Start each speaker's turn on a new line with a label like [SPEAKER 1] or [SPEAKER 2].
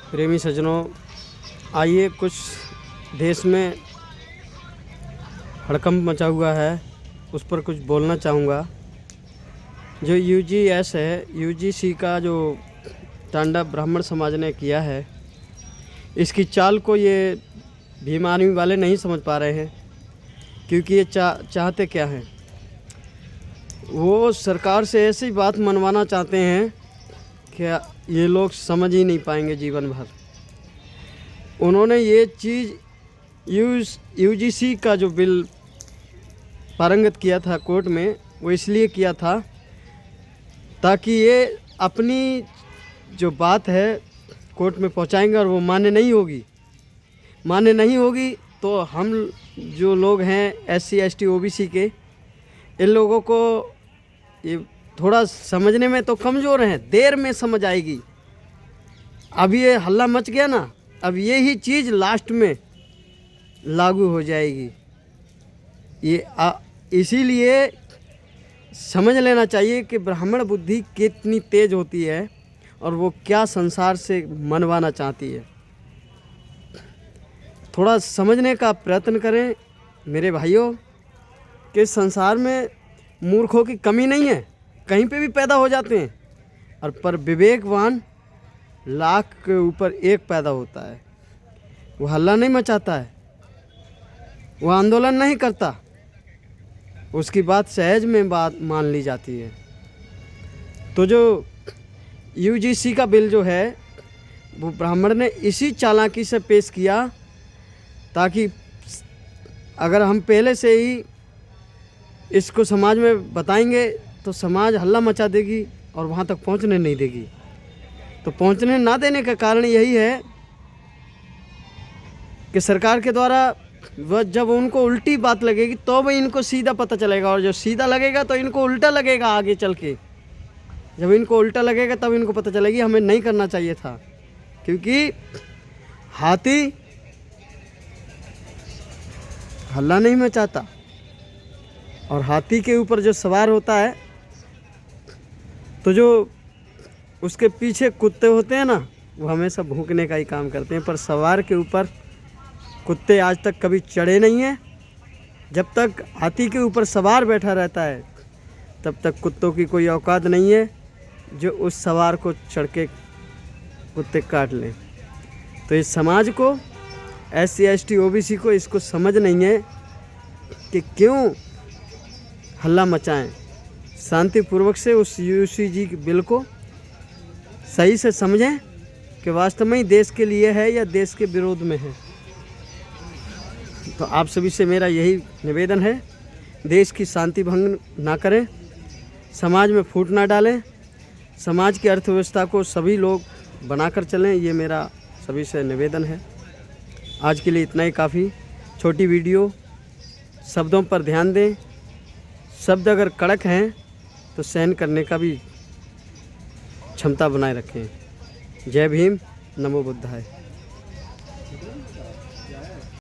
[SPEAKER 1] प्रेमी सज्जनों, आइए कुछ देश में हड़कंप मचा हुआ है, उस पर कुछ बोलना चाहूँगा। जो यूजीएस है, यूजीसी का जो तांडव ब्राह्मण समाज ने किया है, इसकी चाल को ये भीम आर्मी वाले नहीं समझ पा रहे हैं। क्योंकि ये चाहते क्या हैं, वो सरकार से ऐसी बात मनवाना चाहते हैं कि ये लोग समझ ही नहीं पाएंगे जीवन भर। उन्होंने ये चीज़ यूजीसी का जो बिल पारंगत किया था कोर्ट में, वो इसलिए किया था ताकि ये अपनी जो बात है कोर्ट में पहुंचाएंगे और वो मान्य नहीं होगी तो हम जो लोग हैं SC ST OBC के, इन लोगों को ये थोड़ा समझने में तो कमज़ोर हैं, देर में समझ आएगी। अब ये हल्ला मच गया ना, अब ये ही चीज़ लास्ट में लागू हो जाएगी। इसीलिए समझ लेना चाहिए कि ब्राह्मण बुद्धि कितनी तेज होती है और वो क्या संसार से मनवाना चाहती है। थोड़ा समझने का प्रयत्न करें मेरे भाइयों कि संसार में मूर्खों की कमी नहीं है, कहीं पे भी पैदा हो जाते हैं, और पर विवेकवान लाख के ऊपर एक पैदा होता है। वो हल्ला नहीं मचाता है, वो आंदोलन नहीं करता, उसकी बात सहज में बात मान ली जाती है। तो जो यूजीसी का बिल जो है, वो ब्राह्मण ने इसी चालाकी से पेश किया ताकि अगर हम पहले से ही इसको समाज में बताएंगे तो समाज हल्ला मचा देगी और वहाँ तक पहुँचने नहीं देगी। तो पहुँचने ना देने का कारण यही है कि सरकार के द्वारा वह जब उनको उल्टी बात लगेगी तो वह इनको सीधा पता चलेगा, और जो सीधा लगेगा तो इनको उल्टा लगेगा आगे चल के। जब इनको उल्टा लगेगा तब इनको पता चलेगी हमें नहीं करना चाहिए था। क्योंकि हाथी हल्ला नहीं मचाता, और हाथी के ऊपर जो सवार होता है तो जो उसके पीछे कुत्ते होते हैं ना, वो हमेशा भौंकने का ही काम करते हैं। पर सवार के ऊपर कुत्ते आज तक कभी चढ़े नहीं हैं। जब तक हाथी के ऊपर सवार बैठा रहता है तब तक कुत्तों की कोई औकात नहीं है जो उस सवार को चढ़ के कुत्ते काट लें। तो इस समाज को, SC ST OBC को इसको समझ नहीं है कि क्यों हल्ला मचाएं। शांतिपूर्वक से उस यूजीसी के बिल को सही से समझें कि वास्तव में ही देश के लिए है या देश के विरोध में है। तो आप सभी से मेरा यही निवेदन है, देश की शांति भंग ना करें, समाज में फूट ना डालें, समाज की अर्थव्यवस्था को सभी लोग बनाकर चलें, ये मेरा सभी से निवेदन है। आज के लिए इतना ही काफ़ी। छोटी वीडियो, शब्दों पर ध्यान दें, शब्द अगर कड़क हैं तो सहन करने का भी क्षमता बनाए रखें। जय भीम, नमो बुद्धाय।